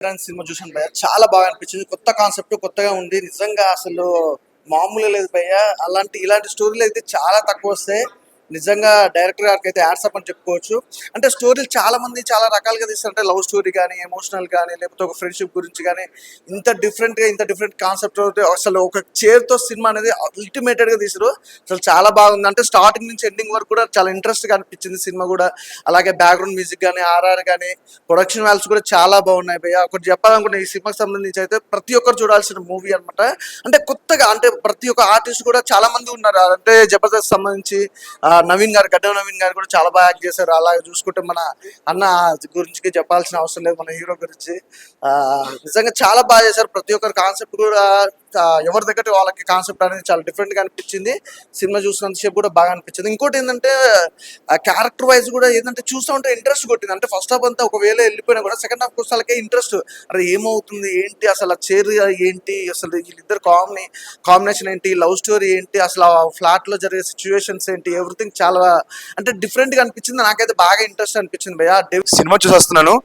Cinema చూసాను భయ్య, చాలా బాగా అనిపించింది. కొత్త కాన్సెప్ట్, కొత్తగా ఉంది. నిజంగా అసలు మామూలుగా లేదు భయ్య. ఇలాంటి స్టోరీలు అయితే చాలా తక్కువ వస్తాయి. నిజంగా డైరెక్టర్ గారికి అయితే యాడ్సప్ అని చెప్పుకోవచ్చు. అంటే స్టోరీలు చాలా మంది చాలా రకాలుగా తీస్తారు. అంటే లవ్ స్టోరీ కానీ, ఎమోషనల్ కానీ, లేకపోతే ఒక ఫ్రెండ్షిప్ గురించి కానీ, ఇంత డిఫరెంట్ కాన్సెప్ట్ అసలు ఒక చేరుతో సినిమా అనేది అల్టిమేటెడ్ గా తీసారు. అసలు చాలా బాగుంది. అంటే స్టార్టింగ్ నుంచి ఎండింగ్ వరకు కూడా చాలా ఇంట్రెస్ట్ గా అనిపించింది సినిమా కూడా. అలాగే బ్యాక్గ్రౌండ్ మ్యూజిక్ కానీ, ఆర్ఆర్ కానీ, ప్రొడక్షన్ వాల్యూస్ కూడా చాలా బాగున్నాయి భయ్య. ఒకటి చెప్పాలనుకుంటే ఈ సినిమాకి సంబంధించి అయితే ప్రతి ఒక్కరు చూడాల్సిన మూవీ అనమాట. అంటే కొత్తగా, అంటే ప్రతి ఒక్క ఆర్టిస్ట్ కూడా చాలా మంది ఉన్నారు. అంటే జబర్దస్త్ సంబంధించి నవీన్ గారు, గడ్డం నవీన్ గారు కూడా చాలా బాగా యాక్ట్ చేశారు. అలాగే చూసుకుంటే మన అన్న గురించి చెప్పాల్సిన అవసరం లేదు, మన హీరో గురించి. నిజంగా చాలా బాగా చేశారు. ప్రతి ఒక్కరి కాన్సెప్ట్ కూడా ఎవరి దగ్గర వాళ్ళకి కాన్సెప్ట్ అనేది చాలా డిఫరెంట్ గా అనిపించింది. సినిమా చూసినంతసేపు కూడా బాగా అనిపించింది. ఇంకోటి ఏంటంటే క్యారెక్టర్ వైజ్ కూడా ఏంటంటే చూస్తూ ఉంటే ఇంట్రెస్ట్ కొట్టింది. అంటే ఫస్ట్ హాఫ్ అంతా ఒకవేళ వెళ్ళిపోయినా కూడా సెకండ్ హాఫ్ వచ్చేసరికి ఇంట్రెస్ట్, అరే ఏమవుతుంది ఏంటి, అసలు ఆ చేరు ఏంటి, అసలు వీళ్ళిద్దరు కాంబినేషన్ ఏంటి, లవ్ స్టోరీ ఏంటి, అసలు ఆ ఫ్లాట్ లో జరిగే సిచ్యువేషన్స్ ఏంటి, ఎవ్రీథింగ్ చాలా అంటే డిఫరెంట్ గా అనిపించింది. నాకైతే బాగా ఇంట్రెస్ట్ అనిపించింది భయ్య. సినిమా చూసి వస్తున్నాను,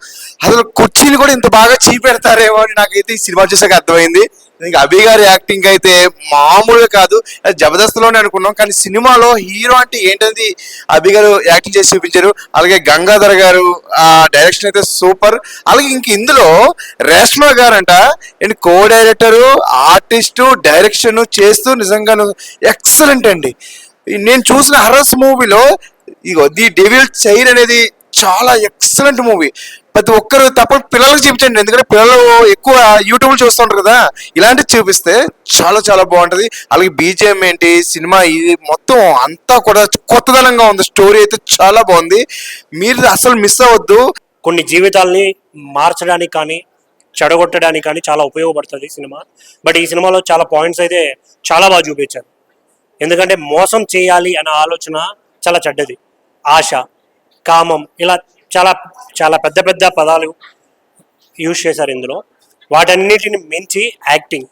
అసలు కుర్చీలు కూడా ఇంత బాగా చీపెడతారేమో అని నాకైతే ఈ సినిమా చూసాక అర్థమైంది. ఇంకా అభి గారి యాక్టింగ్ అయితే మామూలుగా కాదు. జబర్దస్త్లోనే అనుకున్నాం, కానీ సినిమాలో హీరో అంటే ఏంటది అభి గారు యాక్టింగ్ చేసి చూపించారు. అలాగే గంగాధర్ గారు ఆ డైరెక్షన్ అయితే సూపర్. అలాగే ఇంక ఇందులో రేష్మా గారంట and co-director, artist, direction చేస్తూ నిజంగాను ఎక్సలెంట్ అండి. నేను చూసిన హర్రస్ మూవీలో ఇగో ది డెవిల్ చైర్ అనేది చాలా ఎక్సలెంట్ మూవీ. ప్రతి ఒక్కరు తప్ప పిల్లలకు చూపించండి, ఎందుకంటే పిల్లలు ఎక్కువ యూట్యూబ్ చూస్తుంటారు కదా, ఇలాంటివి చూపిస్తే చాలా చాలా బాగుంటది. అలాగే బీజిఎం ఏంటి, సినిమా ఇది మొత్తం అంతా కూడా కొత్తదనంగా ఉంది. స్టోరీ అయితే చాలా బాగుంది, మీరు అసలు మిస్ అవ్వద్దు. కొన్ని జీవితాల్ని మార్చడానికి కానీ, చెడగొట్టడానికి కానీ చాలా ఉపయోగపడుతుంది సినిమా. బట్ ఈ సినిమాలో చాలా పాయింట్స్ అయితే చాలా బాగా చూపించారు. ఎందుకంటే మోసం చేయాలి అనే ఆలోచన చాలా చెడ్డది. ఆశ, కామం, ఇలా చాలా చాలా పెద్ద పెద్ద పదాలు యూజ్ చేశారు ఇందులో. వాటన్నిటిని మించి యాక్టింగ్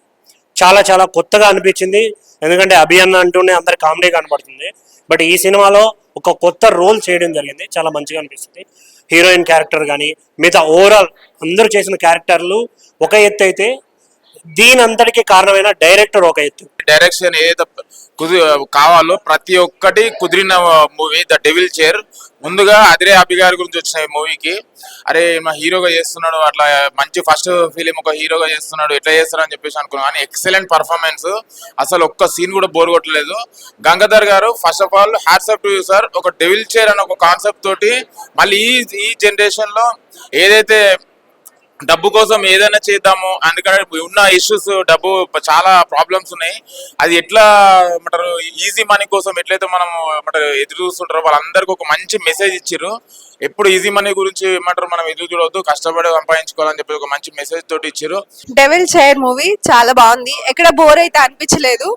చాలా చాలా కొత్తగా అనిపించింది. ఎందుకంటే అభి అన్న అంటూనే అందరి కామెడీ కనపడుతుంది, బట్ ఈ సినిమాలో ఒక కొత్త రోల్ చేయడం జరిగింది, చాలా మంచిగా అనిపిస్తుంది. హీరోయిన్ క్యారెక్టర్ కానీ మిగతా ఓవరాల్ అందరూ చేసిన క్యారెక్టర్లు ఒక ఎత్తు అయితే, దీని అంతటికి కారణమైన డైరెక్టర్ ఒక ఎత్తు. డైరెక్షన్ ఏదైతే కావాలో ప్రతి ఒక్కటి కుదిరిన మూవీ ద డెవిల్ చైర్. ముందుగా అదిరే అభి గారి గురించి వచ్చిన ఈ మూవీకి, అరే మా హీరోగా చేస్తున్నాడు, అట్లా మంచి ఫస్ట్ ఫిలిం ఒక హీరోగా చేస్తున్నాడు, ఎట్లా చేస్తాడు అని చెప్పేసి అనుకున్నాను. కానీ ఎక్సలెంట్ పర్ఫార్మెన్స్, అసలు ఒక్క సీన్ కూడా బోర్ కొట్టలేదు. గంగాధర్ గారు first of all hats off to you sir. ఒక డెవిల్ చైర్ అనే ఒక కాన్సెప్ట్ తోటి మళ్ళీ ఈ జనరేషన్ లో ఏదైతే డబ్బు కోసం ఏదైనా చేద్దాము, అందుకని ఉన్న ఇష్యూస్, డబ్బు చాలా ప్రాబ్లమ్స్ ఉన్నాయి, అది ఎట్లా ఏమంటారు ఈజీ మనీ కోసం ఎట్లయితే మనం ఏమంటారు ఎదురు చూస్తుంటారో వాళ్ళందరికీ ఒక మంచి మెసేజ్ ఇచ్చారు. ఎప్పుడు ఈజీ మనీ గురించి ఏమంటారు మనం ఎదురు చూడవద్దు, కష్టపడి సంపాదించుకోవాలని చెప్పి ఒక మంచి మెసేజ్ తోటి ఇచ్చారు. డెవిల్ చైర్ మూవీ చాలా బాగుంది, ఎక్కడ బోర్ అయితే అనిపించలేదు.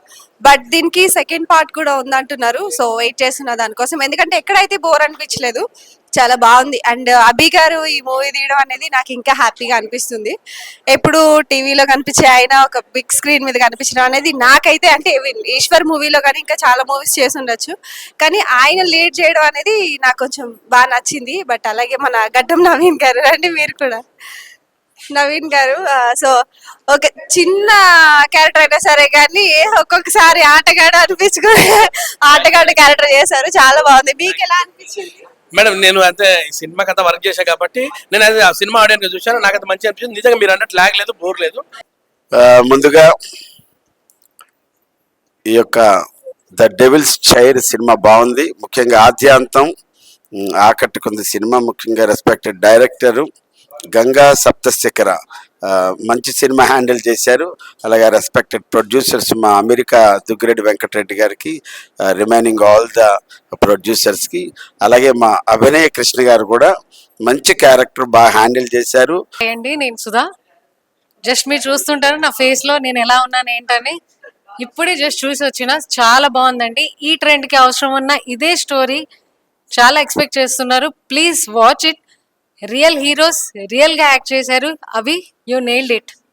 బట్ దీనికి సెకండ్ పార్ట్ కూడా ఉందంటున్నారు, సో వెయిట్ చేస్తున్నా దానికోసం. ఎందుకంటే ఎక్కడైతే బోర్ అనిపించలేదు, చాలా బాగుంది. అండ్ అభి గారు ఈ మూవీ తీయడం అనేది నాకు ఇంకా హ్యాపీగా అనిపిస్తుంది. ఎప్పుడు టీవీలో కనిపించే ఆయన ఒక బిగ్ స్క్రీన్ మీద కనిపించడం అనేది నాకైతే, అంటే ఈశ్వర్ మూవీలో కానీ ఇంకా చాలా మూవీస్ చేసి ఉండొచ్చు, కానీ ఆయన లీడ్ చేయడం అనేది నాకు కొంచెం బాగా నచ్చింది. బట్ అలాగే మన గడ్డం నవీన్ గారు, రండి మీరు కూడా నవీన్ గారు. సో ఒక చిన్న క్యారెక్టర్ అయినా సరే కానీ ఒక్కొక్కసారి ఆటగాడు అనిపించుకుని ఆటగాడు క్యారెక్టర్ చేశారు, చాలా బాగుంది. మీకు ఎలా అనిపించింది? మేడం, నేను అంతే సినిమాకి అంతా వర్క్ చేశా కాబట్టి నేను అది ఆ సినిమా ఆడియన్స్ చూశాను, నాకు అంత మంచి అనిపించింది. నిజంగా మీరు అన్నట్టు లాగ్ లేదు, బోర్ లేదు. ముందుగా ఈ యొక్క ద డెవిల్స్ చైర్ సినిమా బాగుంది, ముఖ్యంగా ఆద్యాంతం ఆకట్టుకుంది సినిమా. ముఖ్యంగా రెస్పెక్టెడ్ డైరెక్టరు గంగా సప్తశిఖర మంచి సినిమా హ్యాండిల్ చేశారు. అలాగే రెస్పెక్టెడ్ ప్రొడ్యూసర్స్ మా అమెరికా దుగ్గిరెడ్డి వెంకటరెడ్డి గారికి, రిమైనింగ్ ఆల్ ద ప్రొడ్యూసర్స్కి, అలాగే మా అభినయ కృష్ణ గారు కూడా మంచి క్యారెక్టర్ బాగా హ్యాండిల్ చేశారు. అండి, నేను సుధా. జస్ట్ మీరు చూస్తుంటారు నా ఫేస్ లో నేను ఎలా ఉన్నాను ఏంటని. ఇప్పుడే జస్ట్ చూసి వచ్చిన, చాలా బాగుందండి. ఈ ట్రెండ్ కి అవసరం ఉన్న ఇదే స్టోరీ చాలా ఎక్స్పెక్ట్ చేస్తున్నారు. Please watch it. Real heroes real గా యాక్ట్ చేశారు. అవి యూ నెయిల్డ్ ఇట్.